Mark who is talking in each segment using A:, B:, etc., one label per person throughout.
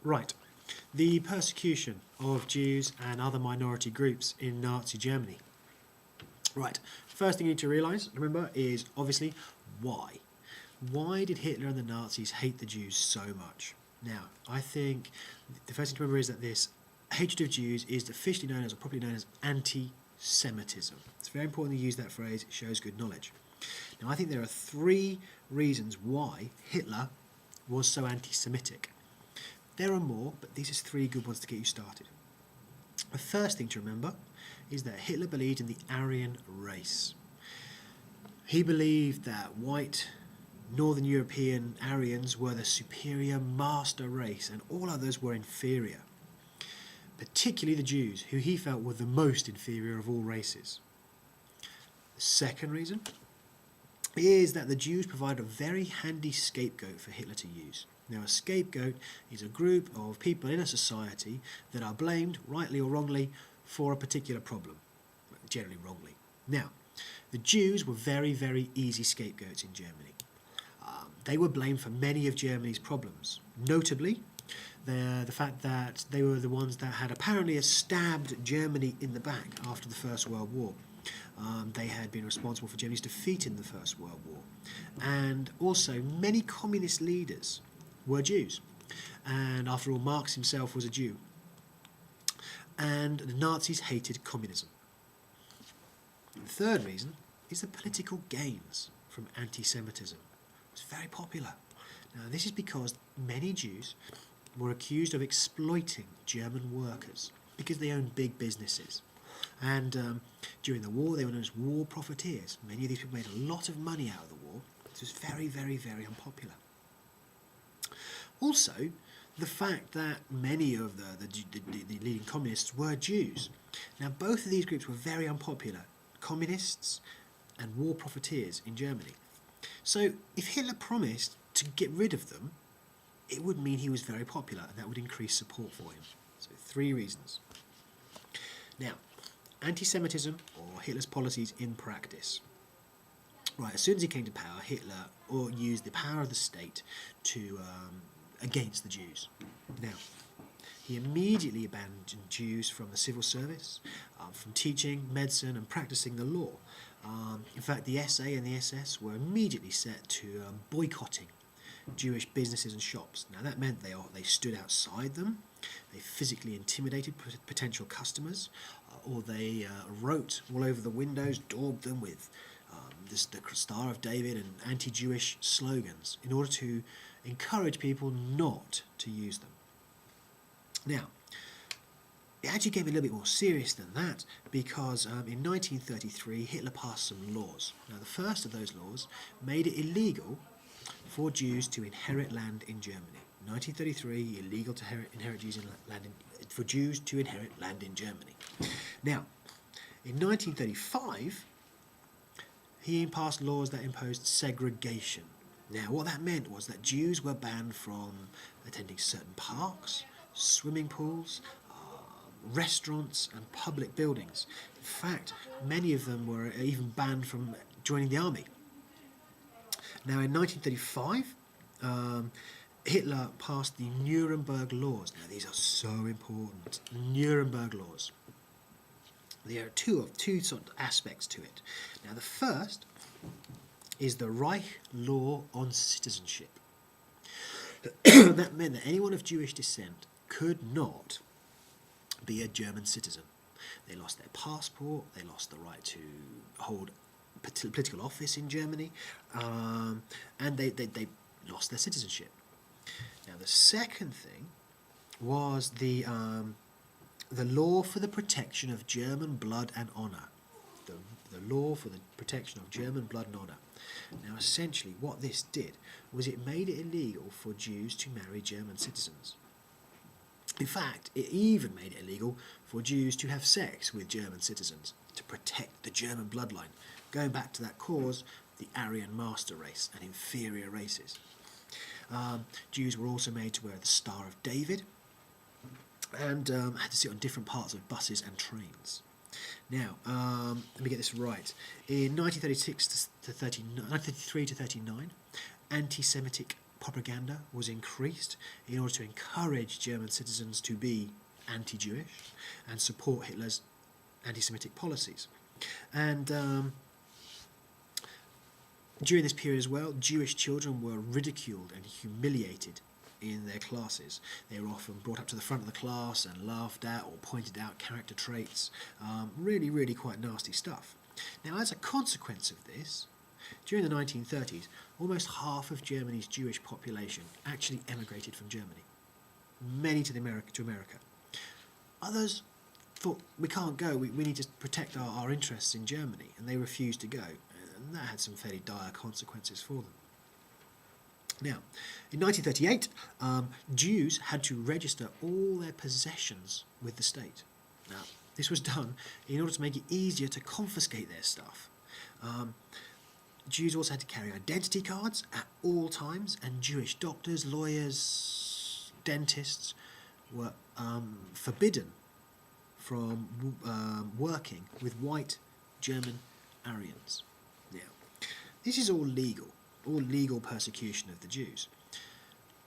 A: Right. The persecution of Jews and other minority groups in Nazi Germany. Right. First thing you need to realise, remember, is obviously why. Why did Hitler and the Nazis hate the Jews so much? Now, I think the first thing to remember is that this hatred of Jews is officially known as, or properly known as, anti-Semitism. It's very important to use that phrase, it shows good knowledge. Now, I think there are three reasons why Hitler was so anti-Semitic. There are more, but these are three good ones to get you started. The first thing to remember is that Hitler believed in the Aryan race. He believed that white Northern European Aryans were the superior master race and all others were inferior, particularly the Jews, who he felt were the most inferior of all races. The second reason is that the Jews provide a very handy scapegoat for Hitler to use. Now, a scapegoat is a group of people in a society that are blamed, rightly or wrongly, for a particular problem, generally wrongly. Now, the Jews were very, very easy scapegoats in Germany. They were blamed for many of Germany's problems, notably the fact that they were the ones that had apparently stabbed Germany in the back after the First World War. They had been responsible for Germany's defeat in the First World War. And also, many communist leaders were Jews. And after all, Marx himself was a Jew. And the Nazis hated communism. The third reason is the political gains from anti-Semitism. It was very popular. Now, this is because many Jews were accused of exploiting German workers because they owned big businesses. And during the war, they were known as war profiteers. Many of these people made a lot of money out of the war. This was very, very, very unpopular. Also, the fact that many of the leading communists were Jews. Now, both of these groups were very unpopular, communists and war profiteers in Germany. So, if Hitler promised to get rid of them, it would mean he was very popular, and that would increase support for him. So, three reasons. Now, anti-Semitism, or Hitler's policies in practice. Right, as soon as he came to power, Hitler used the power of the state to against the Jews. Now, he immediately abandoned Jews from the civil service, from teaching, medicine and practicing the law. In fact, the SA and the SS were immediately set to boycotting Jewish businesses and shops. Now, that meant they stood outside them, they physically intimidated potential customers, or they wrote all over the windows, daubed them with the Star of David and anti-Jewish slogans in order to encourage people not to use them. Now, it actually came a little bit more serious than that because in 1933 Hitler passed some laws. Now, the first of those laws made it illegal for Jews to inherit land in Germany. 1933, illegal to inherit Jews for Jews to inherit land in Germany. Now, in 1935, he passed laws that imposed segregation. Now, what that meant was that Jews were banned from attending certain parks, swimming pools, restaurants and public buildings. In fact, many of them were even banned from joining the army. Now, in 1935, Hitler passed the Nuremberg Laws. Now, these are so important. Nuremberg Laws. There are two sort of aspects to it. Now, the first is the Reich Law on Citizenship. That meant that anyone of Jewish descent could not be a German citizen. They lost their passport, they lost the right to hold political office in Germany, and they lost their citizenship. Now, the second thing was the law for the protection of German blood and honour. The law for the protection of German blood and honour. Now, essentially, what this did was it made it illegal for Jews to marry German citizens. In fact, it even made it illegal for Jews to have sex with German citizens to protect the German bloodline, going back to that cause, the Aryan master race and inferior races. Jews were also made to wear the Star of David and had to sit on different parts of buses and trains. Now, let me get this right. In 1933 to 39, anti-Semitic propaganda was increased in order to encourage German citizens to be anti-Jewish and support Hitler's anti-Semitic policies. And during this period as well, Jewish children were ridiculed and humiliated in their classes. They were often brought up to the front of the class and laughed at or pointed out character traits. Really, really quite nasty stuff. Now, as a consequence of this, during the 1930s, almost half of Germany's Jewish population actually emigrated from Germany, many to America. Others thought, we can't go, we need to protect our interests in Germany, and they refused to go, and that had some fairly dire consequences for them. Now, in 1938, Jews had to register all their possessions with the state. Now, this was done in order to make it easier to confiscate their stuff. Jews also had to carry identity cards at all times, and Jewish doctors, lawyers, dentists were forbidden from working with white German Aryans. Now, this is all legal persecution of the Jews.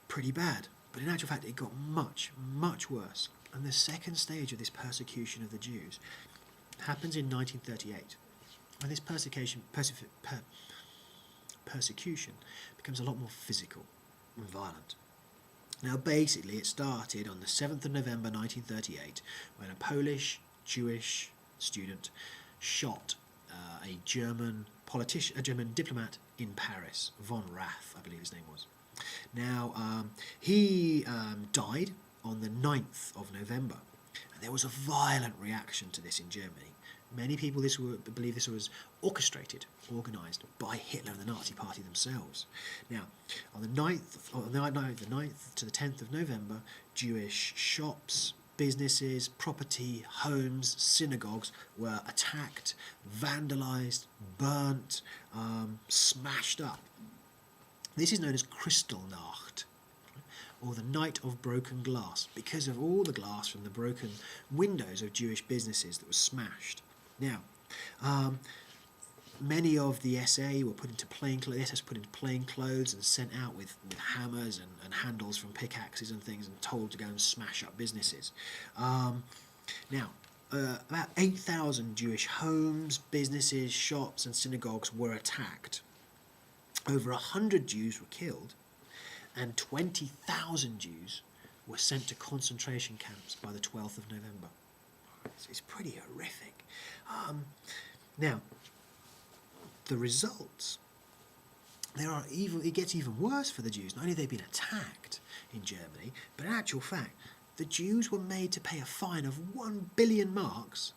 A: Pretty bad, but in actual fact it got much, much worse. And the second stage of this persecution of the Jews happens in 1938. And this persecution becomes a lot more physical and violent. Now, basically, it started on the 7th of November 1938 when a Polish Jewish student shot a German diplomat in Paris, von Rath, I believe his name was. Now, he died on the 9th of November, and there was a violent reaction to this in Germany. Many people believe this was organised by Hitler and the Nazi Party themselves. Now, on the 9th to the 10th of November, Jewish shops, businesses, property, homes, synagogues were attacked, vandalised, burnt, smashed up. This is known as Kristallnacht, or the Night of Broken Glass, because of all the glass from the broken windows of Jewish businesses that was smashed. Now, many of the SA were put into plain clothes and sent out with hammers and handles from pickaxes and things and told to go and smash up businesses. Now, about 8,000 Jewish homes, businesses, shops and synagogues were attacked. Over 100 Jews were killed, and 20,000 Jews were sent to concentration camps by the 12th of November. It's pretty horrific. Now, the results, it gets even worse for the Jews. Not only have they been attacked in Germany, but in actual fact, the Jews were made to pay a fine of 1 billion marks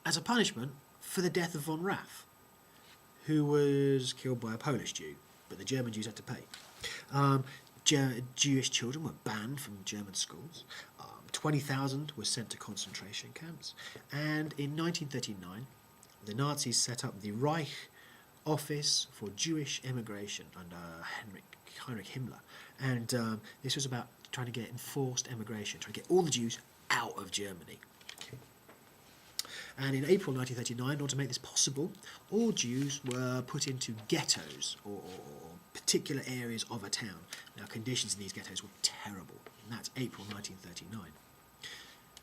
A: as a punishment for the death of von Rath, who was killed by a Polish Jew, but the German Jews had to pay. Jewish children were banned from German schools. 20,000 were sent to concentration camps. And in 1939, the Nazis set up the Reich Office for Jewish Immigration under Heinrich Himmler. And this was about trying to get enforced emigration, trying to get all the Jews out of Germany. And in April 1939, in order to make this possible, all Jews were put into ghettos or particular areas of a town. Now, conditions in these ghettos were terrible, and that's April 1939.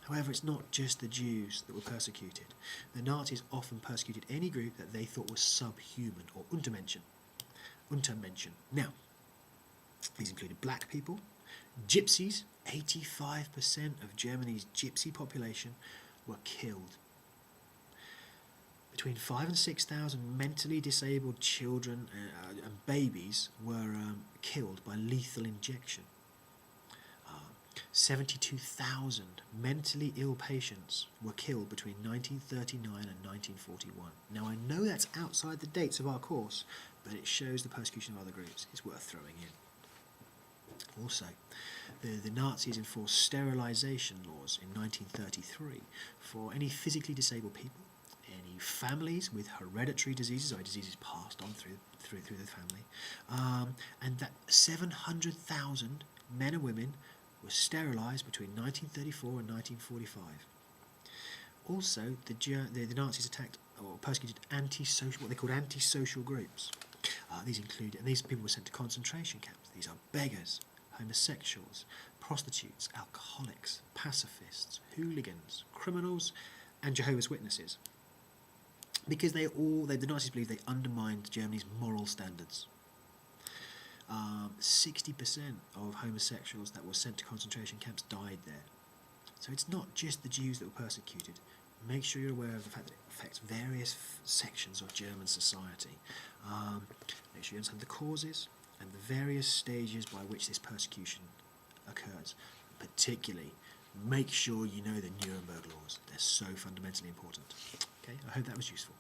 A: However, it's not just the Jews that were persecuted. The Nazis often persecuted any group that they thought was subhuman or Untermenschen. Now, these included black people, gypsies. 85% of Germany's gypsy population were killed. Between 5,000 and 6,000 mentally disabled children and babies were killed by lethal injection. 72,000 mentally ill patients were killed between 1939 and 1941. Now, I know that's outside the dates of our course, but it shows the persecution of other groups. It's worth throwing in. Also, the Nazis enforced sterilisation laws in 1933 for any physically disabled people, any families with hereditary diseases, or diseases passed on through the family, and that 700,000 men and women were sterilised between 1934 and 1945. Also, the Nazis attacked or persecuted what they called antisocial groups. These include, and these people were sent to concentration camps. These are beggars, homosexuals, prostitutes, alcoholics, pacifists, hooligans, criminals, and Jehovah's Witnesses. Because the Nazis believed they undermined Germany's moral standards. 60% of homosexuals that were sent to concentration camps died there. So it's not just the Jews that were persecuted. Make sure you're aware of the fact that it affects various sections of German society. Make sure you understand the causes and the various stages by which this persecution occurs. Particularly, make sure you know the Nuremberg laws. They're so fundamentally important. Okay, I hope that was useful.